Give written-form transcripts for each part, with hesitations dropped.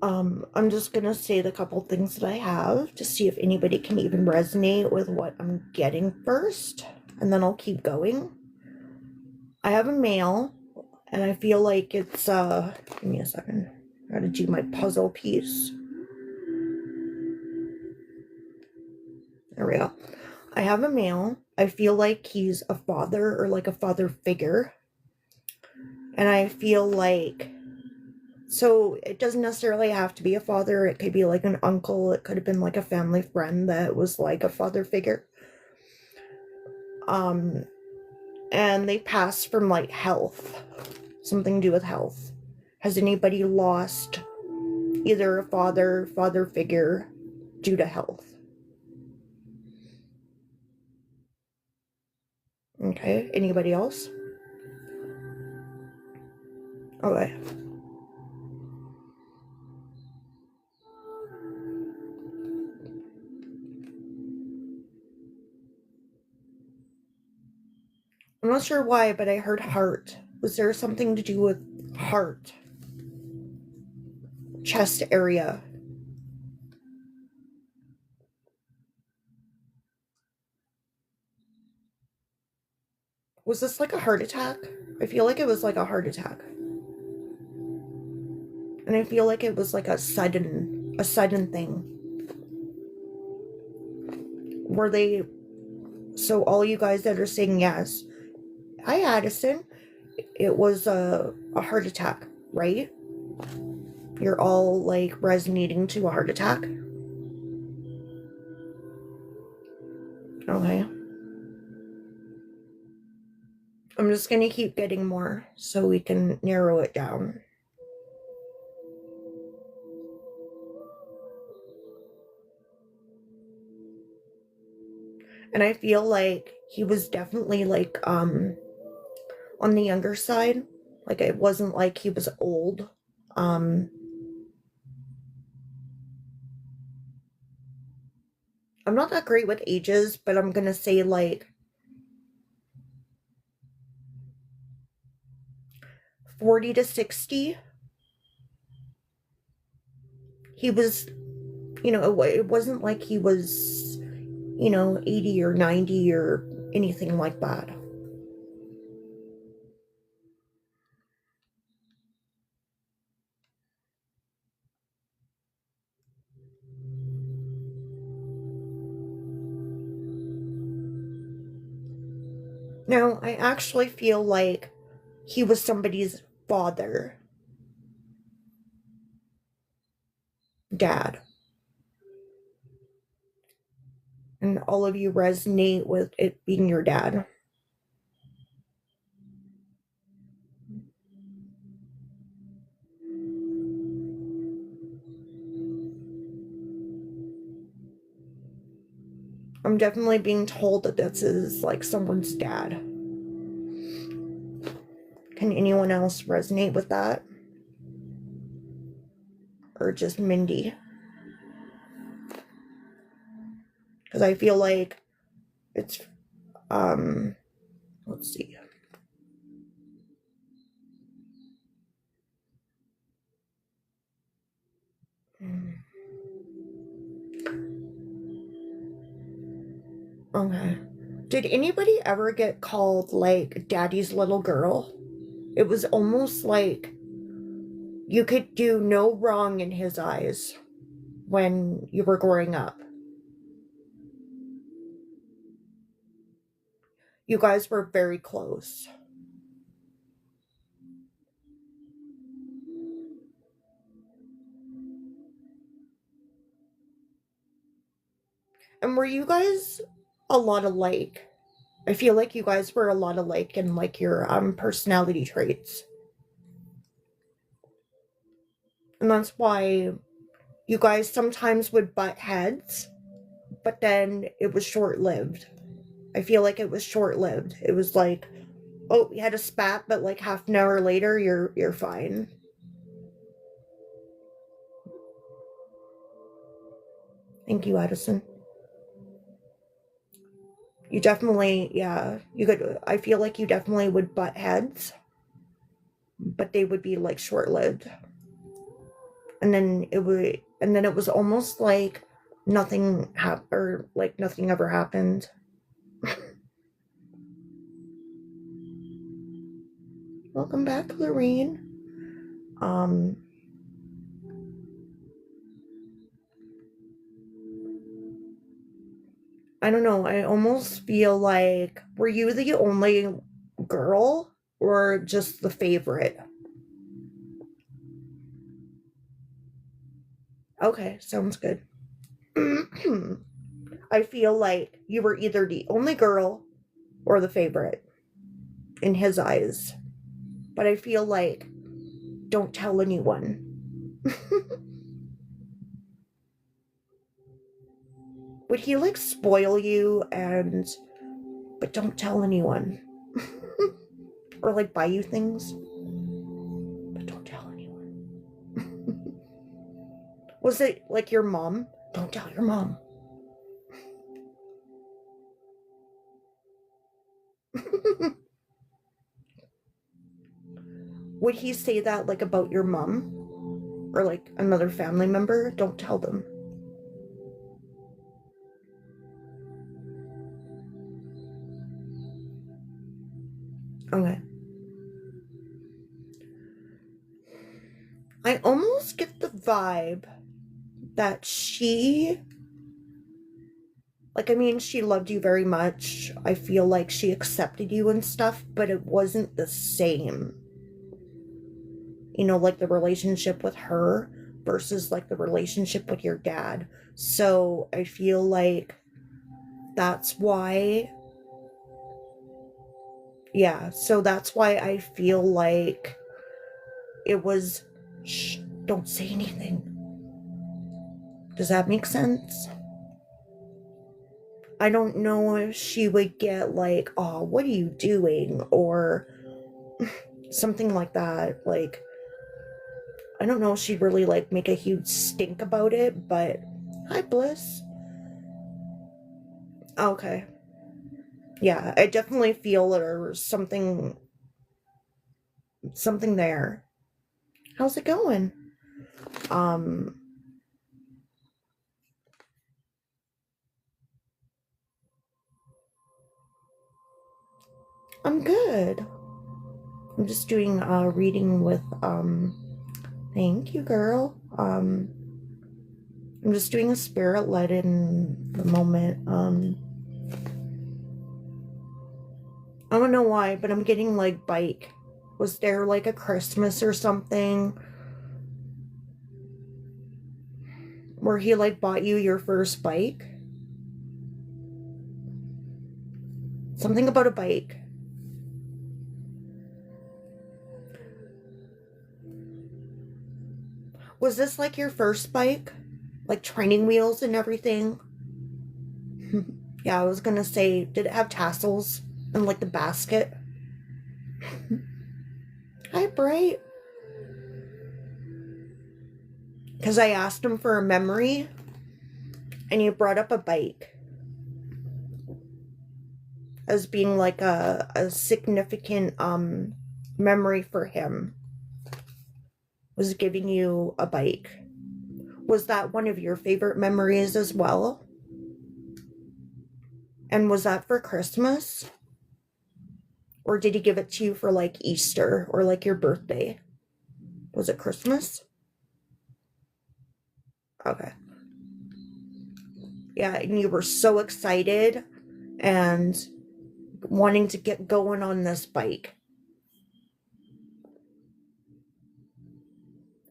I'm just gonna say the couple things that I have to see if anybody can even resonate with what I'm getting first, and then I'll keep going. I have a male, and I feel like it's, give me a second. I gotta do my puzzle piece. There we go. I have a male. I feel like he's a father or like a father figure. And I feel like, so it doesn't necessarily have to be a father. It could be like an uncle. It could have been like a family friend that was like a father figure. And they pass from like health, something to do with health. Has anybody lost either a father figure due to health? Okay, anybody else? Okay. I'm not sure why, but I heard heart. Was there something to do with heart? Chest area? Was this like a heart attack? I feel like it was like a heart attack. And I feel like it was like a sudden thing. Were they, so all you guys that are saying yes. Hi Addison. It was a heart attack, right? You're all like resonating to a heart attack. Okay. I'm just gonna keep getting more so we can narrow it down. And I feel like he was definitely like on the younger side. Like it wasn't like he was old. Um I'm not that great with ages, but I'm gonna say like 40 to 60. He was, it wasn't like he was, 80 or 90 or anything like that. Now, I actually feel like he was somebody's father, dad, and all of you resonate with it being your dad. I'm definitely being told that this is like someone's dad. Can anyone else resonate with that? Or just Mindy? Because I feel like it's, um, let's see. Okay. Did anybody ever get called like daddy's little girl? It was almost like you could do no wrong in his eyes when you were growing up. You guys were very close. And were you guys a lot alike? I feel like you guys were a lot alike in like your personality traits. And that's why you guys sometimes would butt heads, but then it was short lived. I feel like it was short lived. It was like, oh, you had a spat, but like half an hour later, you're fine. Thank you, Edison. You definitely, yeah, you could. I feel like you definitely would butt heads, but they would be like short lived, and then it was almost like nothing happened, or like nothing ever happened. Welcome back, Lorene. I don't know, I almost feel like, were you the only girl or just the favorite? Okay, sounds good. I feel like you were either the only girl or the favorite in his eyes. But I feel like, don't tell anyone. Would he like spoil you but don't tell anyone? Or like buy you things, but don't tell anyone? Was it like your mom? Don't tell your mom. Would he say that like about your mom or like another family member? Don't tell them. Okay. I almost get the vibe that she, like, I mean, she loved you very much. I feel like she accepted you and stuff, but it wasn't the same. You know, like the relationship with her versus like the relationship with your dad. So I feel like that's why, yeah, so that's why I feel like it was, shh, don't say anything. Does that make sense? I don't know if she would get like, oh, what are you doing? Or something like that. Like, I don't know if she'd really like make a huge stink about it, but hi, Bliss. Okay. Yeah, I definitely feel there's something there. How's it going? Um, I'm good. I'm just doing a reading with thank you, girl. I'm just doing a spirit led in the moment. I don't know why, but I'm getting like bike. Was there like a Christmas or something where he like bought you your first bike? Something about a bike. Was this like your first bike? Like training wheels and everything? Yeah, I was gonna say, did it have tassels and like the basket? Hi, Bright. Because I asked him for a memory and he brought up a bike as being like a significant memory for him, was giving you a bike. Was that one of your favorite memories as well? And was that for Christmas? Or did he give it to you for like Easter or like your birthday? Was it Christmas? Okay. Yeah, and you were so excited and wanting to get going on this bike.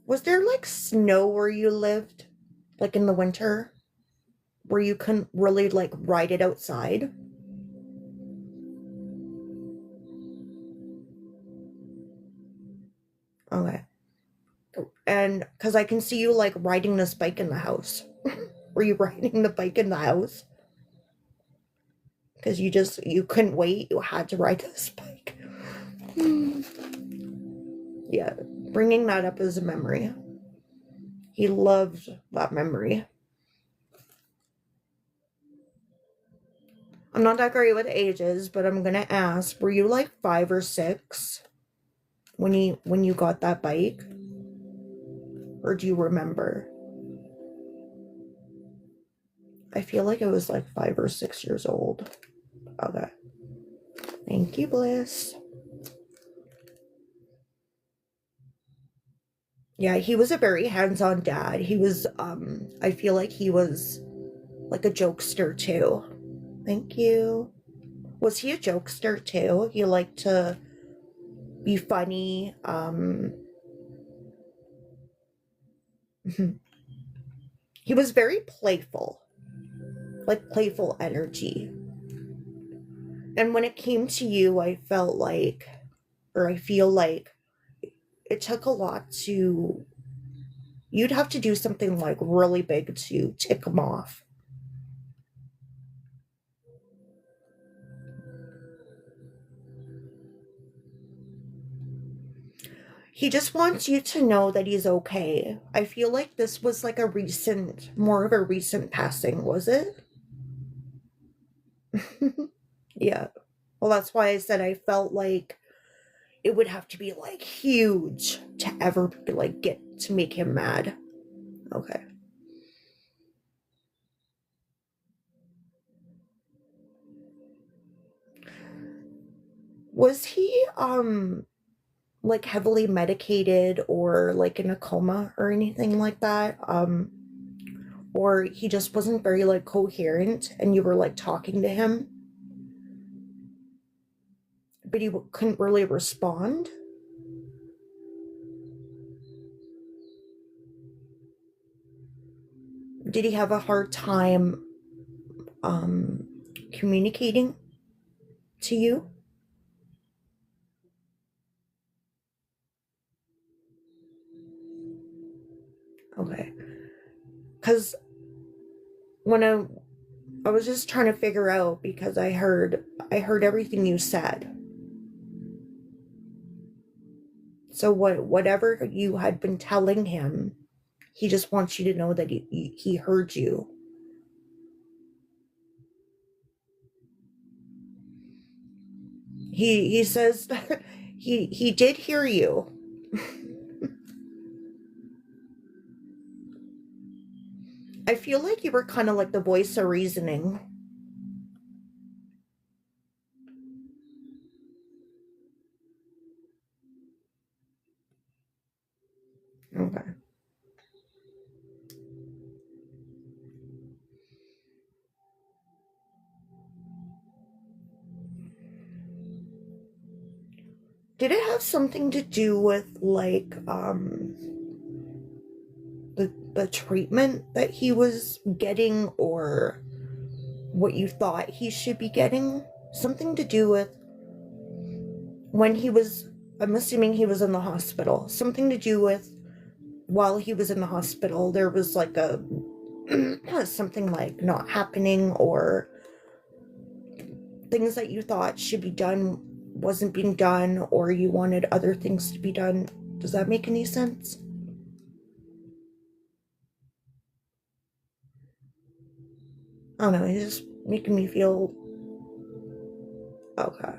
Was there like snow where you lived? Like in the winter? Where you couldn't really like ride it outside? Okay. And because I can see you like riding this bike in the house. Were you riding the bike in the house? Because you couldn't wait. You had to ride this bike. Yeah, bringing that up as a memory. He loved that memory. I'm not that great with ages, but I'm gonna ask, were you like 5 or 6 when you got that bike? Or do you remember? I feel like I was like 5 or 6 years old. Okay. Thank you, Bliss. Yeah, he was a very hands-on dad. He was, I feel like he was like a jokester too. Thank you. Was he a jokester too? He liked to be funny. He was very playful, like playful energy. And when it came to you, I felt like, or I feel like it took a lot to, you'd have to do something like really big to tick him off. He just wants you to know that he's okay. I feel like this was like a recent, more of a recent passing, was it? Yeah. Well, that's why I said I felt like it would have to be like huge to ever like get to make him mad. Okay. Was he like heavily medicated or like in a coma or anything like that? Or he just wasn't very like coherent and you were like talking to him, but he couldn't really respond? Did he have a hard time um communicating to you? Okay. Cuz when I was just trying to figure out because I heard everything you said. So whatever you had been telling him, he just wants you to know that he heard you. He says he did hear you. I feel like you were kind of like the voice of reasoning. Okay. Did it have something to do with like the treatment that he was getting or what you thought he should be getting? Something to do with when he was, I'm assuming he was in the hospital. Something to do with while he was in the hospital there was like a something like not happening or things that you thought should be done wasn't being done or you wanted other things to be done. Does that make any sense? I don't know, it's just making me feel okay.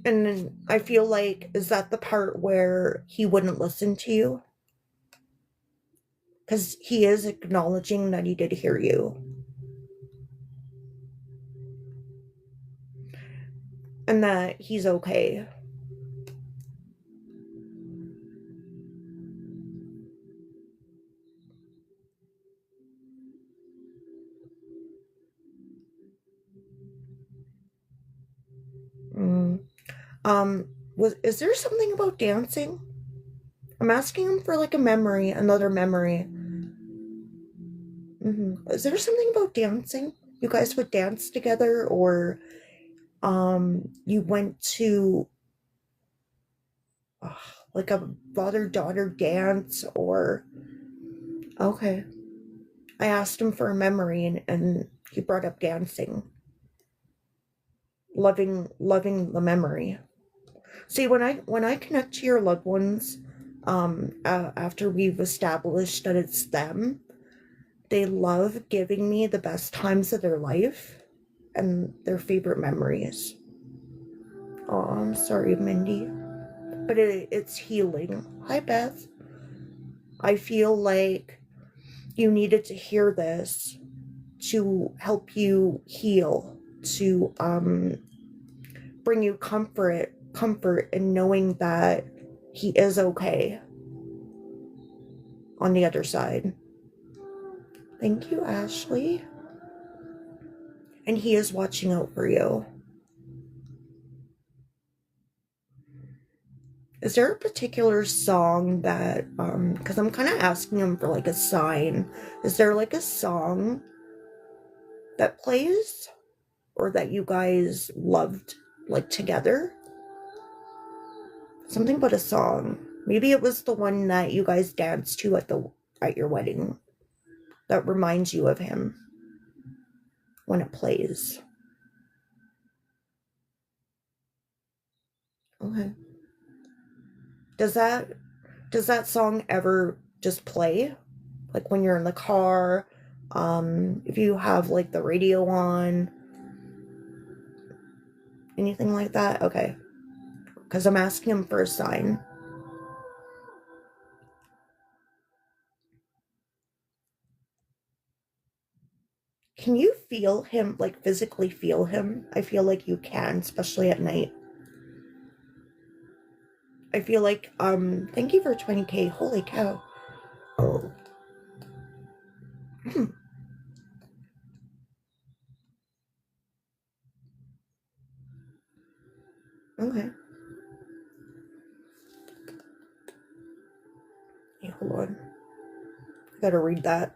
And then I feel like, is that the part where he wouldn't listen to you? Because he is acknowledging that he did hear you and that he's okay. Mm. Was is there something about dancing? I'm asking him for like a memory, another memory. Is there something about dancing? You guys would dance together, or you went to uh, like a father daughter dance, or okay. I asked him for a memory, and he brought up dancing, loving the memory. See, when I connect to your loved ones, after we've established that it's them, they love giving me the best times of their life and their favorite memories. Oh, I'm sorry, Mindy. But it's healing. Hi, Beth. I feel like you needed to hear this to help you heal, to bring you comfort in knowing that he is okay on the other side. Thank you, Ashley. And he is watching out for you. Is there a particular song that, because I'm kind of asking him for like a sign. Is there like a song that plays or that you guys loved like together? Something about a song. Maybe it was the one that you guys danced to at your wedding that reminds you of him when it plays. Okay. Does that song ever just play? Like when you're in the car, if you have like the radio on, anything like that? Okay. Because I'm asking him for a sign. Can you feel him, like physically feel him? I feel like you can, especially at night. I feel like, thank you for 20K. Holy cow. Oh. Okay. Hey, hold on. I gotta read that.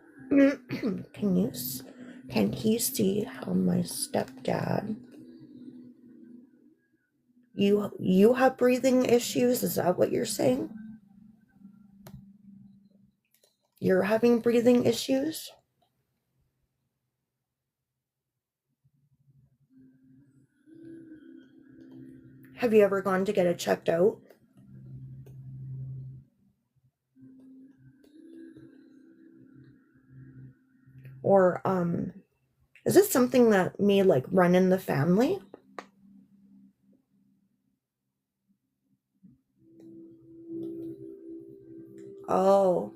Can he see how my stepdad, you have breathing issues? Is that what you're saying? You're having breathing issues? Have you ever gone to get it checked out? Or is this something that may like run in the family? Oh.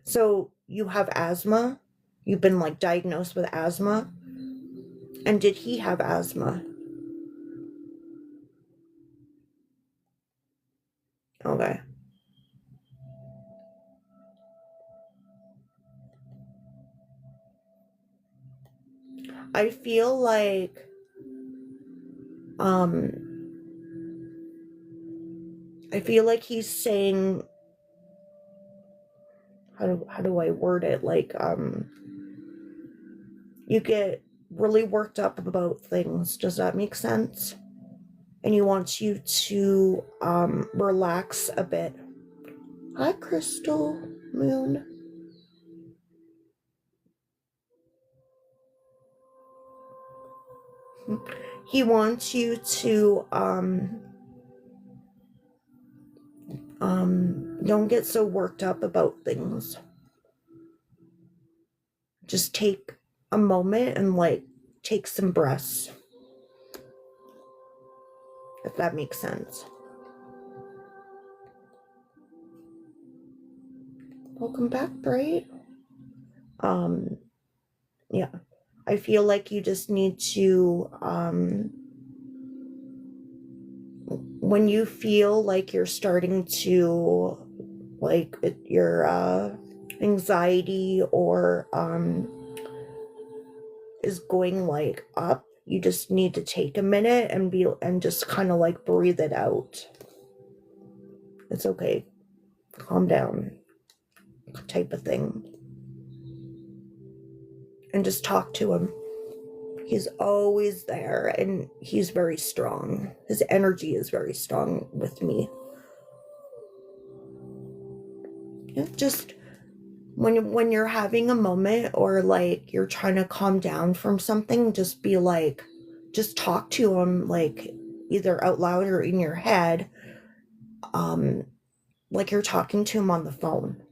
So you have asthma? You've been like diagnosed with asthma? And did he have asthma? Okay. I feel like um he's saying, how do I word it? Like you get really worked up about things. Does that make sense? And he wants you to relax a bit. Hi, Crystal Moon. He wants you to don't get so worked up about things. Just take a moment and like take some breaths, if that makes sense. Welcome back, Bright. Yeah, I feel like you just need to when you feel like you're starting to like your anxiety or is going like up, you just need to take a minute and just kind of like breathe it out. It's okay. Calm down, type of thing. And just talk to him. He's always there and he's very strong. His energy is very strong with me. Yeah, just when you're having a moment or like you're trying to calm down from something, just be like, just talk to him like either out loud or in your head, like you're talking to him on the phone.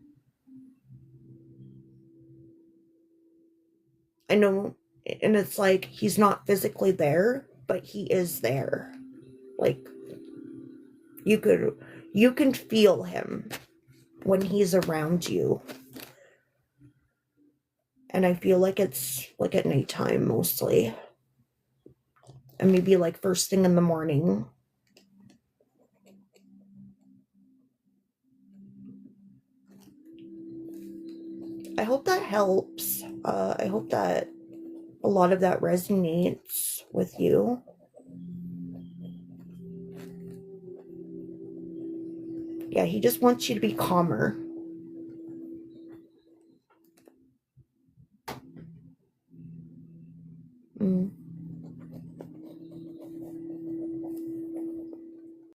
I know, and it's like he's not physically there, but he is there. Like you can feel him when he's around you. And I feel like it's like at nighttime mostly. And maybe like first thing in the morning. I hope that helps. I hope that a lot of that resonates with you. Yeah, he just wants you to be calmer.